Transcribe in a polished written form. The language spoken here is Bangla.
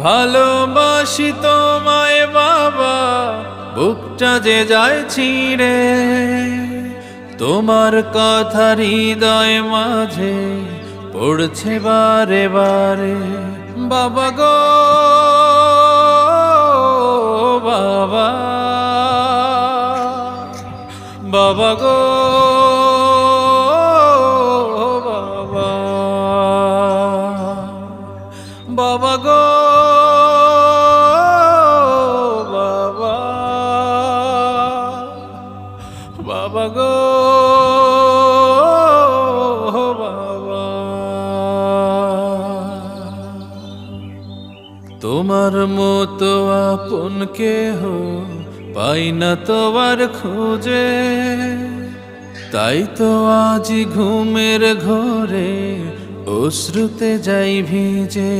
ভালোবাসি তোমায় বাবা, বুকটা যে যায় ছিঁড়ে, তোমার কথা হৃদয় মাঝে পড়ছে বারে বারে। বাবা গো বাবা, বাবা গো বাবা, বাবা গো বাবা, বাবা গো বাবা। তোমার মতো আপন কেহ পাই না তোমার খোঁজে, তাই তো আজ ঘুমের ঘোরে অশ্রুতে যাই ভিজে।